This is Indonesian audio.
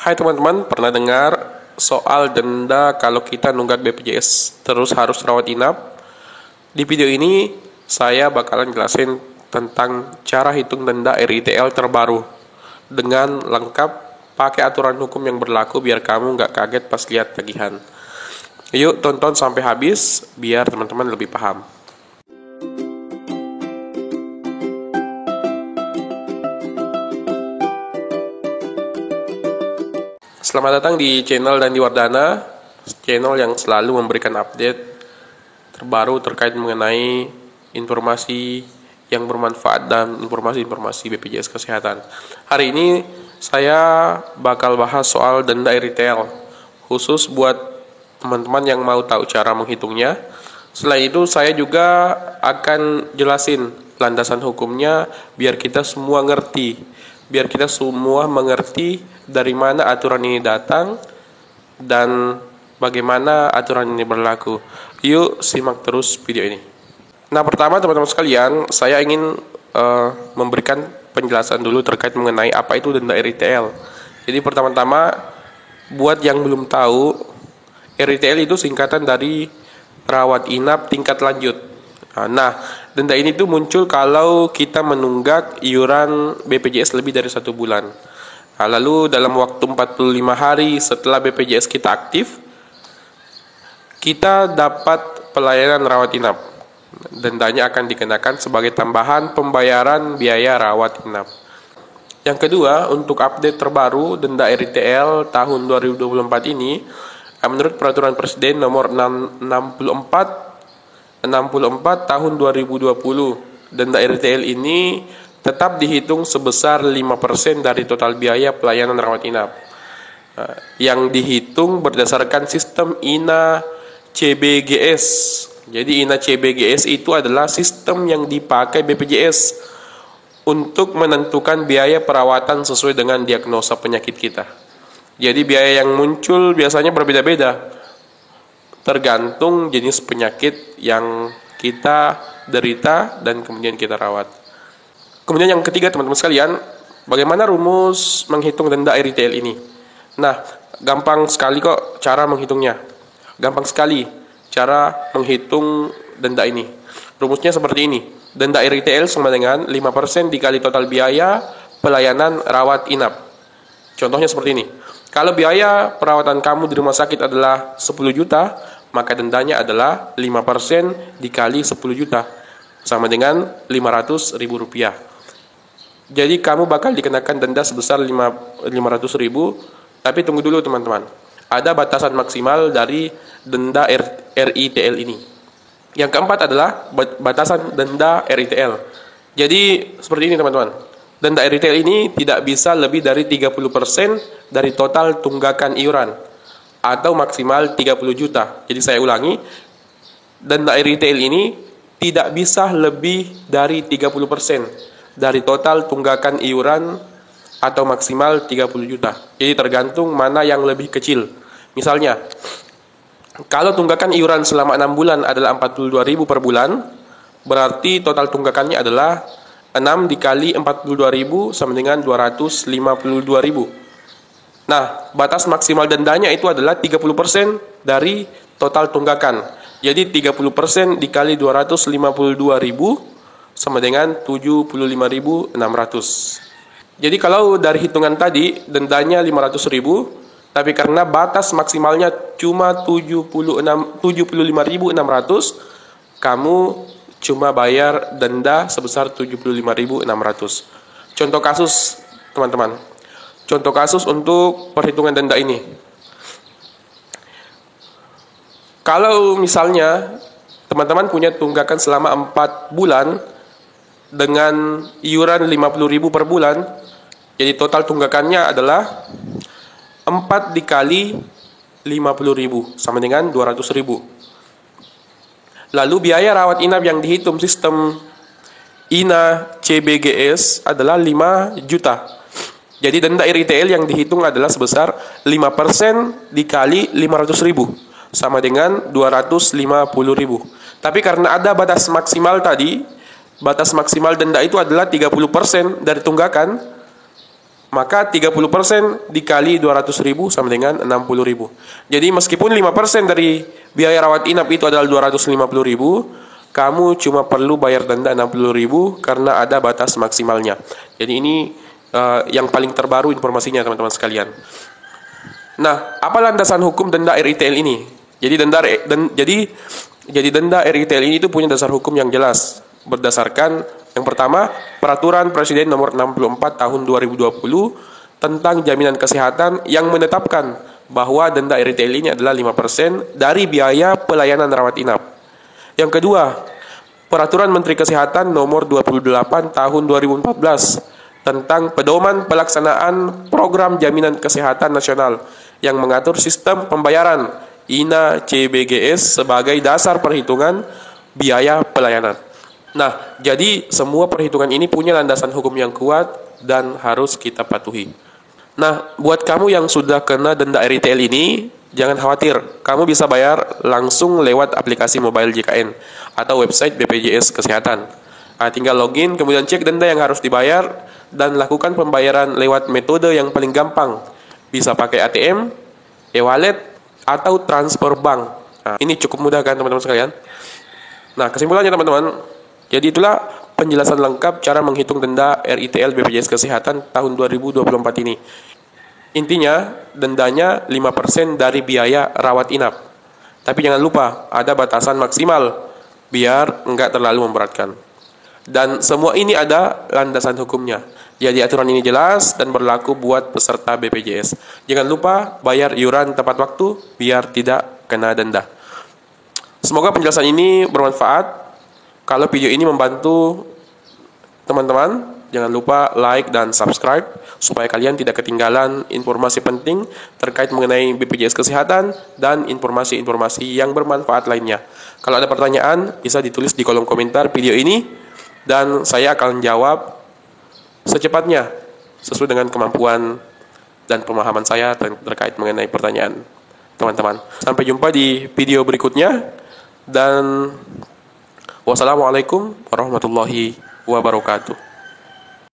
Hai teman-teman, pernah dengar soal denda kalau kita nunggak BPJS terus harus rawat inap? Di video ini saya bakalan jelasin tentang cara hitung denda RITL terbaru dengan lengkap pakai aturan hukum yang berlaku biar kamu nggak kaget pas lihat tagihan. Yuk tonton sampai habis biar teman-teman lebih paham. Selamat datang di channel Dandi Wardana, channel yang selalu memberikan update terbaru terkait mengenai informasi yang bermanfaat dan informasi-informasi BPJS Kesehatan. Hari ini saya bakal bahas soal denda RITL, khusus buat teman-teman yang mau tahu cara menghitungnya. Selain itu saya juga akan jelasin landasan hukumnya biar kita semua ngerti. Biar kita semua mengerti dari mana aturan ini datang dan bagaimana aturan ini berlaku. Yuk simak terus video ini. Nah pertama teman-teman sekalian, saya ingin memberikan penjelasan dulu terkait mengenai apa itu denda RITL. Jadi pertama-tama buat yang belum tahu, RITL itu singkatan dari rawat inap tingkat lanjut. Nah, denda ini tuh muncul kalau kita menunggak iuran BPJS lebih dari 1 bulan. Lalu dalam waktu 45 hari setelah BPJS kita aktif, kita dapat pelayanan rawat inap. Dendanya akan dikenakan sebagai tambahan pembayaran biaya rawat inap. Yang kedua, untuk update terbaru denda RITL tahun 2024 ini, menurut Peraturan Presiden nomor 64 tahun 2020, denda RITL ini tetap dihitung sebesar 5% dari total biaya pelayanan rawat inap. Yang dihitung berdasarkan sistem INA CBGS. Jadi INA CBGS itu adalah sistem yang dipakai BPJS untuk menentukan biaya perawatan sesuai dengan diagnosa penyakit kita. Jadi biaya yang muncul biasanya berbeda-beda, tergantung jenis penyakit yang kita derita dan kemudian kita rawat. Kemudian yang ketiga teman-teman sekalian, bagaimana rumus menghitung denda RITL ini? Nah, gampang sekali kok cara menghitungnya. Gampang sekali cara menghitung denda ini. Rumusnya seperti ini. Denda RITL sama dengan 5% dikali total biaya pelayanan rawat inap. Contohnya seperti ini. Kalau biaya perawatan kamu di rumah sakit adalah 10 juta, maka dendanya adalah 5% dikali 10 juta, sama dengan 500 ribu rupiah. Jadi kamu bakal dikenakan denda sebesar 500 ribu, tapi tunggu dulu teman-teman. Ada batasan maksimal dari denda RITL ini. Yang keempat adalah batasan denda RITL. Jadi seperti ini teman-teman. Denda RITL ini tidak bisa lebih dari 30% dari total tunggakan iuran atau maksimal 30 juta. Jadi saya ulangi, denda RITL ini tidak bisa lebih dari 30% dari total tunggakan iuran atau maksimal 30 juta. Jadi tergantung mana yang lebih kecil. Misalnya, kalau tunggakan iuran selama 6 bulan adalah 42.000 per bulan, berarti total tunggakannya adalah 6 dikali 42.000 sama dengan 252.000. Nah, batas maksimal dendanya itu adalah 30% dari total tunggakan. Jadi 30% dikali 252.000 sama dengan 75.600. Jadi kalau dari hitungan tadi dendanya 500.000, tapi karena batas maksimalnya cuma 75.600, kamu cuma bayar denda sebesar 75.600. Contoh kasus, teman-teman. Contoh kasus untuk perhitungan denda ini. Kalau misalnya teman-teman punya tunggakan selama 4 bulan dengan iuran 50.000 per bulan, jadi total tunggakannya adalah 4 dikali 50.000 sama dengan 200.000. Lalu biaya rawat inap yang dihitung sistem INA CBGS adalah 5 juta. Jadi denda RITL yang dihitung adalah sebesar 5% dikali 500.000 sama dengan 250.000. Tapi karena ada batas maksimal tadi, batas maksimal denda itu adalah 30% dari tunggakan, Maka 30% dikali 200.000 sama dengan 60.000. Jadi meskipun 5% dari biaya rawat inap itu adalah 250.000, kamu cuma perlu bayar denda 60.000 karena ada batas maksimalnya. Jadi ini yang paling terbaru informasinya teman-teman sekalian. Nah, apa landasan hukum denda RITL ini? Jadi denda RITL ini itu punya dasar hukum yang jelas. Berdasarkan yang pertama, Peraturan Presiden Nomor 64 Tahun 2020 tentang jaminan kesehatan yang menetapkan bahwa denda RITL ini adalah 5% dari biaya pelayanan rawat inap. Yang kedua, Peraturan Menteri Kesehatan Nomor 28 Tahun 2014 tentang pedoman pelaksanaan program jaminan kesehatan nasional yang mengatur sistem pembayaran INA CBGS sebagai dasar perhitungan biaya pelayanan. Nah, jadi semua perhitungan ini punya landasan hukum yang kuat dan harus kita patuhi. Nah, buat kamu yang sudah kena denda RITL ini, jangan khawatir, kamu bisa bayar langsung lewat aplikasi mobile JKN atau website BPJS Kesehatan. Nah, tinggal login, kemudian cek denda yang harus dibayar, dan lakukan pembayaran lewat metode yang paling gampang. Bisa pakai ATM, e-wallet, atau transfer bank. Nah, ini cukup mudah kan teman-teman sekalian? Nah, kesimpulannya teman-teman, jadi itulah penjelasan lengkap cara menghitung denda RITL BPJS Kesehatan tahun 2024 ini. Intinya, dendanya 5% dari biaya rawat inap. Tapi jangan lupa, ada batasan maksimal, biar enggak terlalu memberatkan. Dan semua ini ada landasan hukumnya. Jadi aturan ini jelas dan berlaku buat peserta BPJS. Jangan lupa bayar iuran tepat waktu biar tidak kena denda. Semoga penjelasan ini bermanfaat. Kalau video ini membantu teman-teman, jangan lupa like dan subscribe supaya kalian tidak ketinggalan informasi penting terkait mengenai BPJS Kesehatan dan informasi-informasi yang bermanfaat lainnya. Kalau ada pertanyaan, bisa ditulis di kolom komentar video ini dan saya akan jawab secepatnya sesuai dengan kemampuan dan pemahaman saya terkait mengenai pertanyaan teman-teman. Sampai jumpa di video berikutnya dan wassalamualaikum warahmatullahi wabarakatuh.